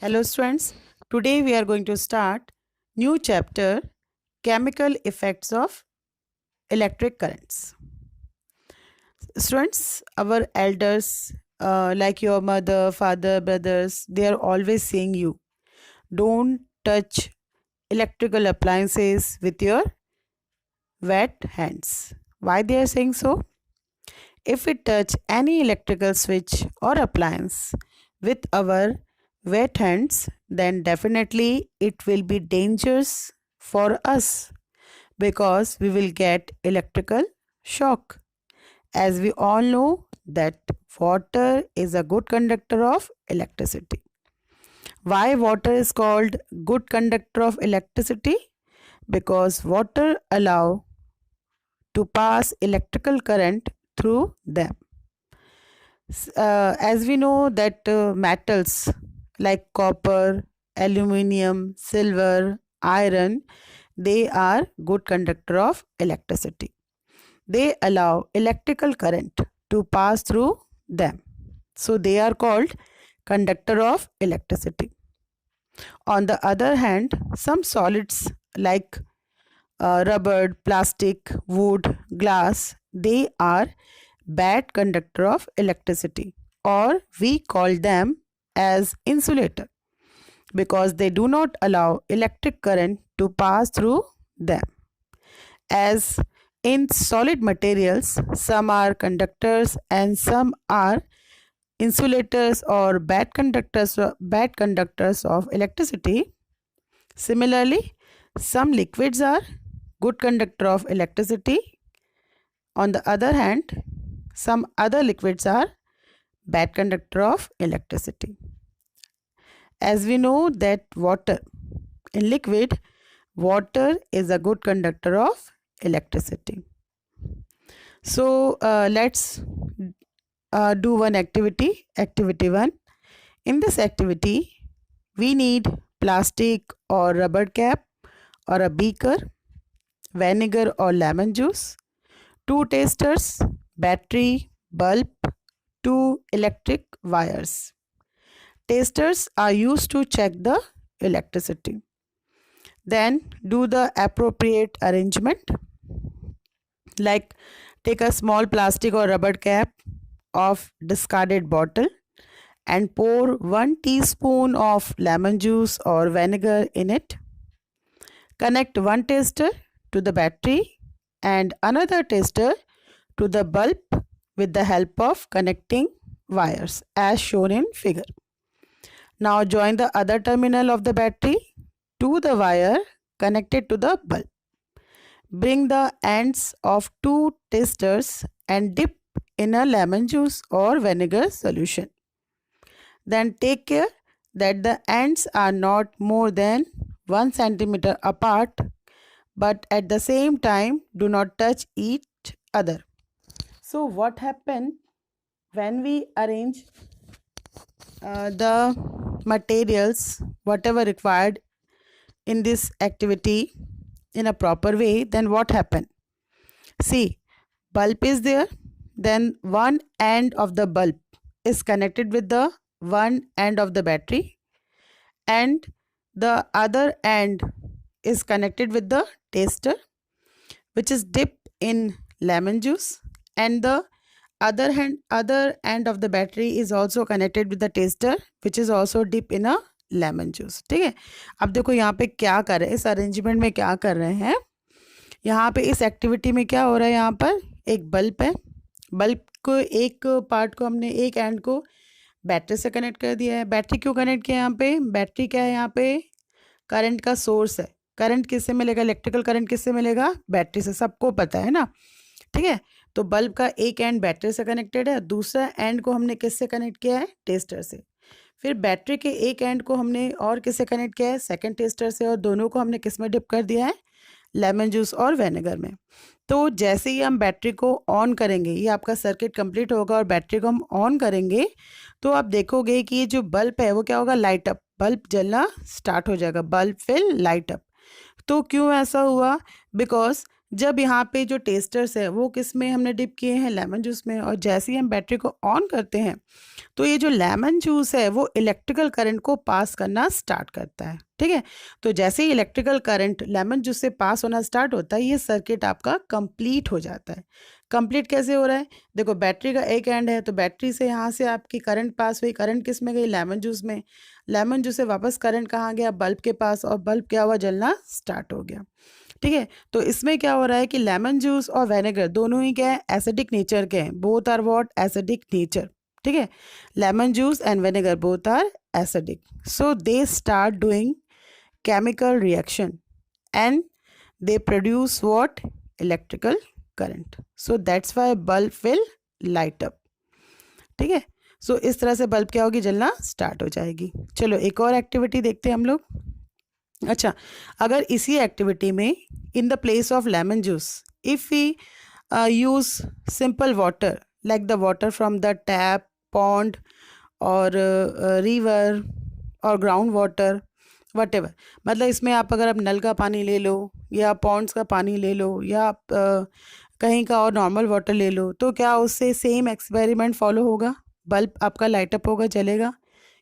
Hello students, today we are going to start new chapter chemical effects of electric currents. Students, our elders like your mother, father, brothers, they are always saying you don't touch electrical appliances with your wet hands. Why they are saying so? If we touch any electrical switch or appliance with our wet hands, then definitely it will be dangerous for us because we will get electrical shock. As we all know that water is a good conductor of electricity. Why water is called good conductor of electricity? Because water allow to pass electrical current through them. As we know that metals like copper, aluminium, silver, iron, they are good conductor of electricity. They allow electrical current to pass through them. So they are called conductor of electricity. On the other hand, some solids like rubber, plastic, wood, glass, they are bad conductor of electricity, or we call them as insulator because they do not allow electric current to pass through them. As in solid materials, some are conductors and some are insulators or bad conductors of electricity. Similarly, some liquids are good conductor of electricity. On the other hand, some other liquids are bad conductor of electricity. As we know that water, in liquid, water is a good conductor of electricity. So let's do one activity. Activity 1. In this activity, we need plastic or rubber cap or a beaker, vinegar or lemon juice, 2 testers, battery, bulb, 2 electric wires. Testers are used to check the electricity. Then do the appropriate arrangement, like take a small plastic or rubber cap of discarded bottle and pour 1 teaspoon of lemon juice or vinegar in it. Connect one tester to the battery and another tester to the bulb with the help of connecting wires as shown in figure. Now join the other terminal of the battery to the wire connected to the bulb. Bring the ends of 2 testers and dip in a lemon juice or vinegar solution. Then take care that the ends are not more than 1 centimeter apart, but at the same time do not touch each other. So what happened when we arrange the materials whatever required in this activity in a proper way, then what happened? See, bulb is there, then one end of the bulb is connected with the one end of the battery and the other end is connected with the tester which is dipped in lemon juice, and the other end of the battery is also connected with the tester which is also dipped in a lemon juice. ठीक है, अब देखो यहाँ पे क्या कर रहे हैं, इस अरेंजमेंट में क्या कर रहे हैं. यहाँ पे इस एक्टिविटी में क्या हो रहा है, यहाँ पर एक बल्ब है. बल्ब को एक पार्ट को हमने एक एंड को बैटरी से कनेक्ट कर दिया है. बैटरी क्यों कनेक्ट किया यहाँ पे? बैटरी क्या है, यहाँ पे करंट का सोर्स है. करंट किससे मिलेगा? इलेक्ट्रिकल करंट किससे मिलेगा? बैटरी से, सबको पता है ना. ठीक है, तो बल्ब का एक एंड बैटरी से कनेक्टेड है, दूसरा एंड को हमने किससे कनेक्ट किया है? टेस्टर से. फिर बैटरी के एक एंड को हमने और किससे कनेक्ट किया है? सेकंड टेस्टर से, और दोनों को हमने किस में डिप कर दिया है? लेमन जूस और विनेगर में. तो जैसे ही हम बैटरी को ऑन करेंगे, ये आपका सर्किट कंप्लीट होगा और बैटरी को हम ऑन करेंगे तो आप देखोगे कि ये जो बल्ब है वो क्या होगा? Light up. बल्ब जलना स्टार्ट हो जाएगा, बल्ब विल लाइट अप. तो क्यों ऐसा हुआ? बिकॉज जब यहाँ पे जो टेस्टर्स है वो किस में हमने डिप किए हैं, लेमन जूस में, और जैसे ही हम बैटरी को ऑन करते हैं तो ये जो लेमन जूस है वो इलेक्ट्रिकल करंट को पास करना स्टार्ट करता है। ठीक है, तो जैसे ही इलेक्ट्रिकल करंट लेमन जूस से पास होना स्टार्ट होता है ये सर्किट आपका कंप्लीट हो जाता है। कंप्लीट कैसे हो रहा है, देखो बैटरी का एक एंड है तो बैटरी से यहाँ से आपकी करंट पास हुई, करंट किस में गई, लेमन जूस में, लेमन जूस से वापस करंट कहाँ गया, बल्ब के पास, और बल्ब क्या हुआ, जलना स्टार्ट हो गया। ठीक है, तो इसमें क्या हो रहा है कि लेमन जूस और विनेगर दोनों ही क्या है, एसिडिक नेचर के हैं, both are what, acidic nature. ठीक है, lemon juice and vinegar both are acidic, so they start doing chemical reaction and they produce what, electrical current, so that's why bulb will light up। ठीक है, सो इस तरह से bulb क्या होगी, जलना स्टार्ट हो जाएगी। चलो एक और एक्टिविटी देखते हैं हम लोग। अच्छा, अगर इसी एक्टिविटी में in the place of lemon juice if we use simple water like the water from the tap, pond और रिवर और ग्राउंड वाटर वटेवर, मतलब इसमें आप अगर आप नल का पानी ले लो या पॉन्ड्स का पानी ले लो या आप कहीं का और नॉर्मल वाटर ले लो, तो क्या उससे सेम एक्सपेरिमेंट फॉलो होगा, बल्ब आपका लाइट अप होगा, जलेगा?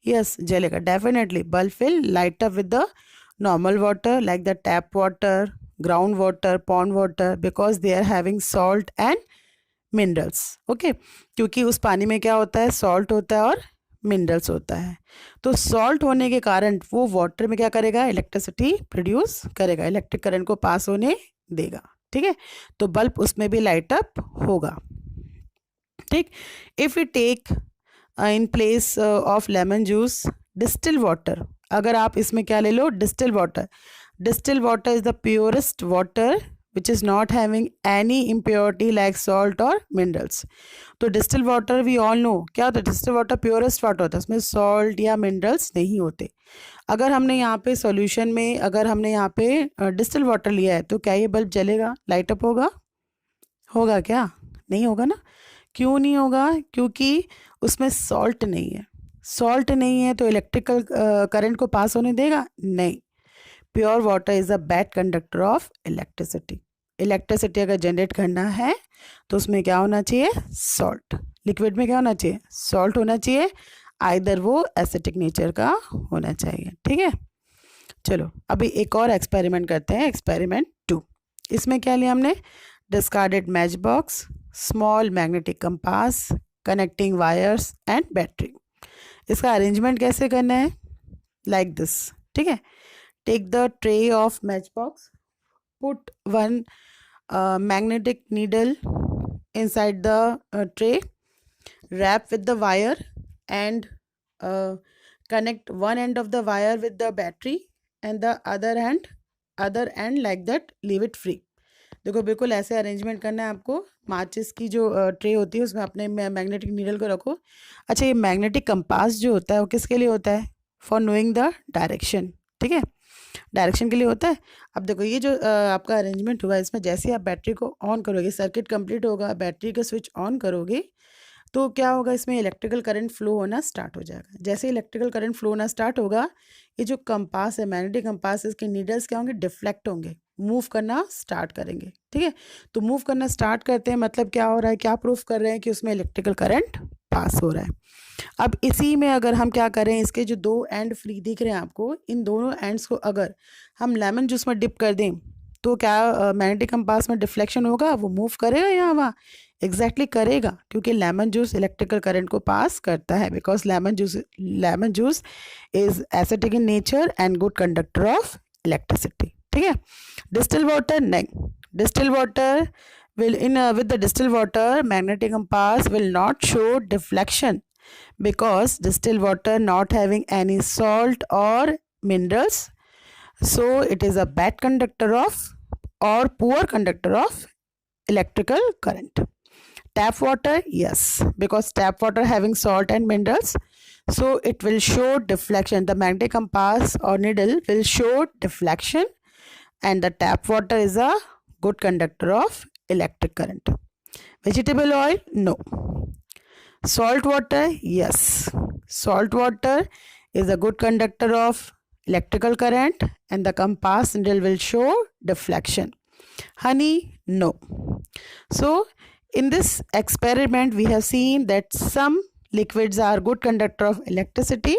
यस, जलेगा, definitely bulb will light up with the normal water like the tap water, ground water, pond water, because they are having salt and minerals. Okay, क्योंकि उस पानी में क्या होता है, सॉल्ट होता है और मिनरल्स होता है, तो सॉल्ट होने के कारण वो वाटर में क्या करेगा, इलेक्ट्रिसिटी प्रोड्यूस करेगा, इलेक्ट्रिक करंट को पास होने देगा। ठीक है, तो बल्ब उसमें भी लाइट अप होगा। ठीक, if you take in place of lemon juice distil water, अगर आप इसमें क्या ले लो, distil water, distil water is the purest water which is not having any impurity like salt or minerals। तो distil water we all know क्या होता है, डिस्टिल वाटर प्योरेस्ट वाटर होता है, उसमें सॉल्ट या मिनरल्स नहीं होते। अगर हमने यहाँ पे सॉल्यूशन में अगर हमने यहाँ पे डिस्टिल वाटर लिया है तो क्या ये बल्ब जलेगा, लाइट अप होगा? होगा क्या? नहीं होगा ना। क्यों नहीं होगा? क्योंकि उसमें सॉल्ट नहीं है, सॉल्ट नहीं है तो इलेक्ट्रिकल करंट को पास होने देगा नहीं। Pure water is a bad conductor of electricity. Electricity अगर जनरेट करना है तो उसमें क्या होना चाहिए, सॉल्ट। लिक्विड में क्या होना चाहिए, सॉल्ट होना चाहिए, आइदर वो एसिडिक नेचर का होना चाहिए। ठीक है, चलो अभी एक और एक्सपेरिमेंट करते हैं, एक्सपेरिमेंट 2। इसमें क्या लिया हमने, discarded match box, small magnetic compass, connecting wires and battery. इसका अरेंजमेंट कैसे करना है, लाइक दिस। ठीक है, take the tray of matchbox, put one magnetic needle inside the tray, wrap with the wire and connect one end of the wire with the battery and the other end like that, leave it free। देखो बिल्कुल ऐसे arrangement करना है आपको। माचिस की जो tray होती है उसमें अपने मैग्नेटिक नीडल को रखो। अच्छा, ये मैग्नेटिक कंपास जो होता है वो किसके लिए होता है, फॉर नोइंग द डायरेक्शन। ठीक है, डायरेक्शन के लिए होता है। अब देखो ये जो आपका अरेंजमेंट हुआ, इसमें जैसे ही आप बैटरी को ऑन करोगे, सर्किट कंप्लीट होगा, बैटरी का स्विच ऑन करोगे तो क्या होगा, इसमें इलेक्ट्रिकल करंट फ्लो होना स्टार्ट हो जाएगा। जैसे इलेक्ट्रिकल करंट फ्लो होना स्टार्ट होगा, ये जो कंपास है, मैग्नेटिक कंपास, इसके नीडल्स क्या होंगे, डिफ्लेक्ट होंगे, मूव करना स्टार्ट करेंगे। ठीक है, तो मूव करना स्टार्ट करते हैं मतलब क्या हो रहा है, क्या प्रूफ कर रहे हैं कि उसमें इलेक्ट्रिकल करंट पास हो रहा है। अब इसी में अगर हम क्या करें, इसके जो दो एंड फ्री दिख रहे हैं आपको, इन दोनों एंड्स को अगर हम लेमन जूस में डिप कर दें तो क्या मैग्नेटिक कंपास में डिफ्लेक्शन होगा, वो मूव करेगा यहाँ वहाँ? एग्जैक्टली करेगा, क्योंकि लेमन जूस इलेक्ट्रिकल करंट को पास करता है, because lemon juice is acidic in nature and good conductor of electricity. ठीक है, डिस्टिल वाटर नहीं, distil water will with the distilled water magnetic compass will not show deflection because distilled water not having any salt or minerals, so it is a bad conductor of or poor conductor of electrical current. Tap water, yes, because tap water having salt and minerals, so it will show deflection, the magnetic compass or needle will show deflection, and the tap water is a good conductor of electric current. Vegetable oil, no. Salt water, yes, salt water is a good conductor of electrical current and the compass needle will show deflection. Honey, no. So in this experiment we have seen that some liquids are good conductor of electricity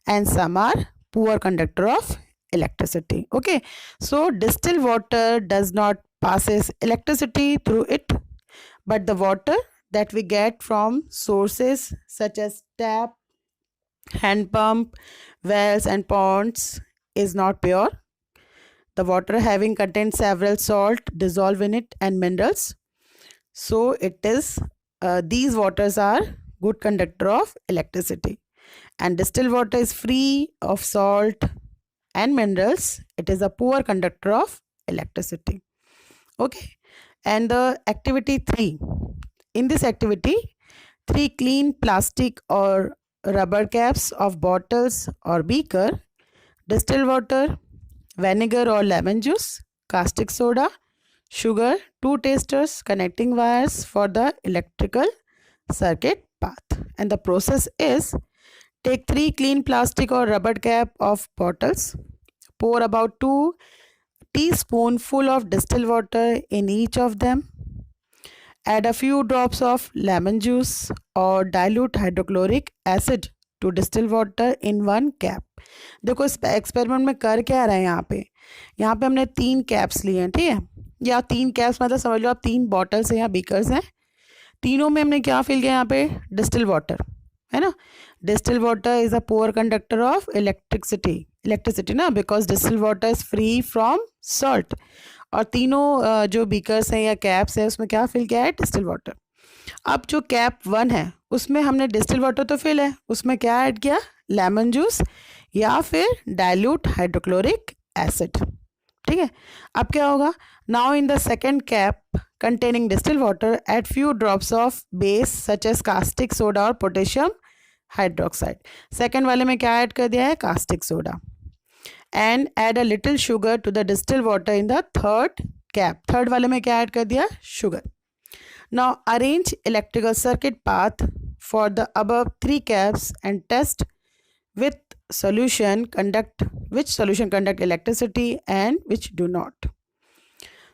and some are poor conductor of electricity. Okay, so distilled water does not passes electricity through it, but the water that we get from sources such as tap, hand pump, wells and ponds is not pure. The water having contained several salt dissolve in it and minerals. So it is these waters are good conductor of electricity, and distilled water is free of salt and minerals. It is a poor conductor of electricity. Okay, and the activity 3. In this activity, 3 clean plastic or rubber caps of bottles or beaker, distilled water, vinegar or lemon juice, caustic soda, sugar, 2 testers, connecting wires for the electrical circuit path. And the process is: take 3 clean plastic or rubber cap of bottles, pour about 2 teaspoonful of distilled water in each of them, add a few drops of lemon juice or dilute hydrochloric acid to distilled water in 1 cap. देखो इस experiment में कर क्या रहे हैं यहाँ पे हमने 3 कैप्स लिए हैं, ठीक है, या 3 कैप्स मतलब समझ लो आप 3 बॉटल्स हैं या बीकर्स हैं, तीनों में हमने क्या फिल किया यहाँ पे डिस्टिल वाटर, है ना. Distil water is a poor conductor of electricity ना, because distil water is free from salt. और तीनों जो बीकर्स हैं या कैप्स हैं उसमें क्या फिल किया है डिस्टिल वाटर. अब जो कैप 1 है उसमें हमने डिस्टिल वाटर तो फिल है, उसमें क्या ऐड किया, लेमन जूस या फिर डाइल्यूट हाइड्रोक्लोरिक एसिड, ठीक है. अब क्या होगा, now in the second cap containing distilled water, add few drops of base such as caustic soda or potassium hydroxide. Second वाले में क्या ऐड कर दिया है, caustic soda. And add a little sugar to the distilled water in the third cap. Third वाले में क्या add कर दिया, sugar. Now arrange electrical circuit path for the above 3 caps and test with which solution conduct electricity and which do not.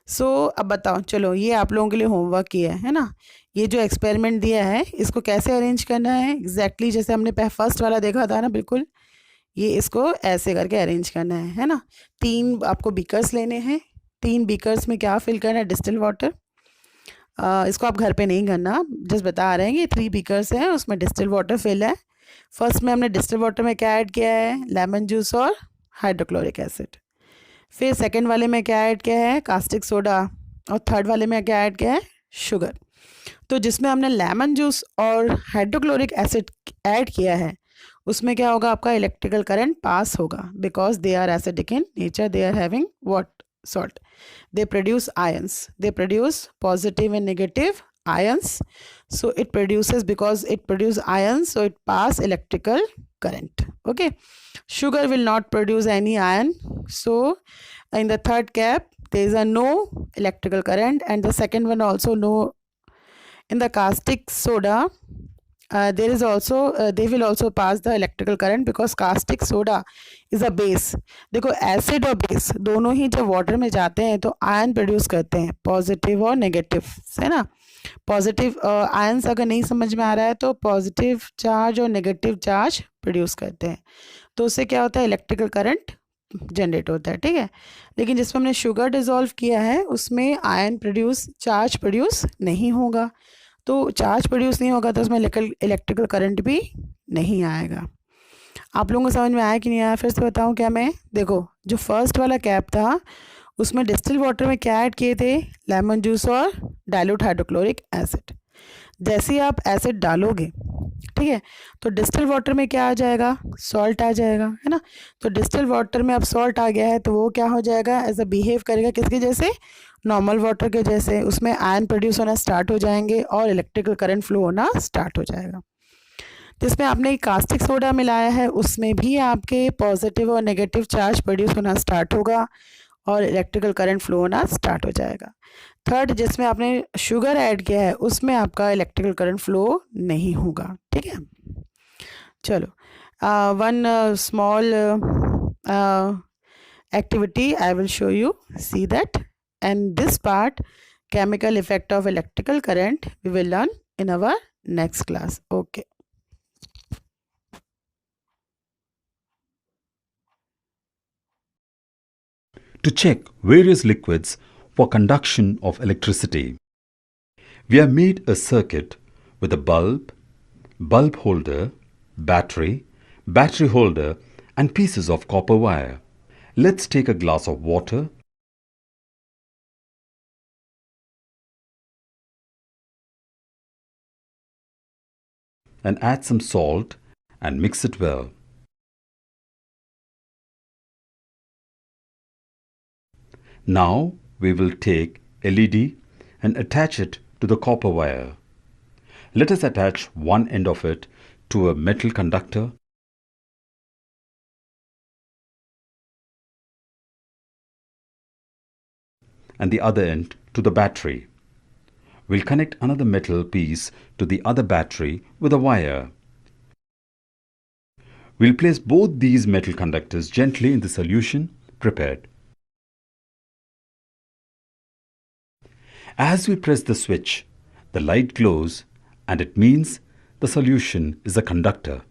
सो अब बताओ, चलो ये आप लोगों के लिए होमवर्क किया है ना. ये जो एक्सपेरिमेंट दिया है इसको कैसे अरेंज करना है, एग्जैक्टली जैसे हमने फर्स्ट वाला देखा था ना, बिल्कुल ये इसको ऐसे करके अरेंज करना है ना. 3 आपको बीकर्स लेने हैं, 3 बीकर्स में क्या फिल करना है, डिस्टिल वाटर. इसको आप घर पे नहीं करना, जस्ट बता रहे हैं कि 3 बीकर्स हैं उसमें डिस्टिल वाटर फिल है. फर्स्ट में हमने डिस्टिल वाटर में क्या ऐड किया है, लेमन जूस और हाइड्रोक्लोरिक एसिड. फिर सेकेंड वाले में क्या ऐड किया है, कास्टिक सोडा, और थर्ड वाले में क्या ऐड किया है, शुगर. तो जिसमें हमने लेमन जूस और हाइड्रोक्लोरिक एसिड ऐड किया है उसमें क्या होगा, आपका इलेक्ट्रिकल करंट पास होगा, because they are acidic in nature, they are having what, salt. They produce ions, they produce positive and negative ions. So it produces, because it produces ions, so it pass electrical current. Okay, sugar will not produce any ion, so in the third cap there is a no electrical current, and the second one also no. In the caustic soda there is also they will also pass the electrical current, because caustic soda is a base. देखो acid और base दोनों ही जब water में जाते हैं तो ion produce करते हैं, पॉजिटिव और नेगेटिव, है ना. पॉजिटिव आयंस अगर नहीं समझ में आ रहा है तो पॉजिटिव चार्ज और नेगेटिव चार्ज प्रोड्यूस करते हैं, तो उससे क्या होता है, इलेक्ट्रिकल करंट जनरेट होता है, ठीक है. लेकिन जिसमें हमने शुगर डिज़ोल्व किया है उसमें आयन प्रोड्यूस, चार्ज प्रोड्यूस नहीं होगा, तो चार्ज प्रोड्यूस नहीं होगा तो उसमें इलेक्ट्रिकल करंट भी नहीं आएगा. आप लोगों को समझ में आया कि नहीं आया, फिर से बताऊं क्या मैं. देखो जो फर्स्ट वाला कैप था उसमें डिस्टिल वाटर में क्या ऐड किए थे, लेमन जूस और डाइल्यूट हाइड्रोक्लोरिक एसिड. जैसे ही आप एसिड डालोगे, ठीक है, तो डिस्टिल वाटर में क्या आ जाएगा, सॉल्ट आ जाएगा, है ना. तो डिस्टिल वाटर में अब सॉल्ट आ गया है तो वो क्या हो जाएगा, एज अ बिहेव करेगा किसके जैसे, नॉर्मल वाटर के जैसे. उसमें आयन प्रोड्यूस होना स्टार्ट हो जाएंगे और इलेक्ट्रिकल करंट फ्लो होना स्टार्ट हो जाएगा. जिसमें आपने कास्टिक सोडा मिलाया है उसमें भी आपके पॉजिटिव और नेगेटिव चार्ज प्रोड्यूस होना स्टार्ट होगा और इलेक्ट्रिकल करंट फ्लो होना स्टार्ट हो जाएगा. थर्ड जिसमें आपने शुगर ऐड किया है उसमें आपका इलेक्ट्रिकल करंट फ्लो नहीं होगा, ठीक है. चलो one small activity I will show you, see that. And this part, chemical effect of electrical current, we will learn in our next class. Okay. To check various liquids for conduction of electricity, we have made a circuit with a bulb, bulb holder, battery, battery holder and pieces of copper wire. Let's take a glass of water and add some salt and mix it well. Now we will take LED and attach it to the copper wire. Let us attach one end of it to a metal conductor and the other end to the battery. We'll connect another metal piece to the other battery with a wire. We'll place both these metal conductors gently in the solution prepared. As we press the switch, the light glows and it means the solution is a conductor.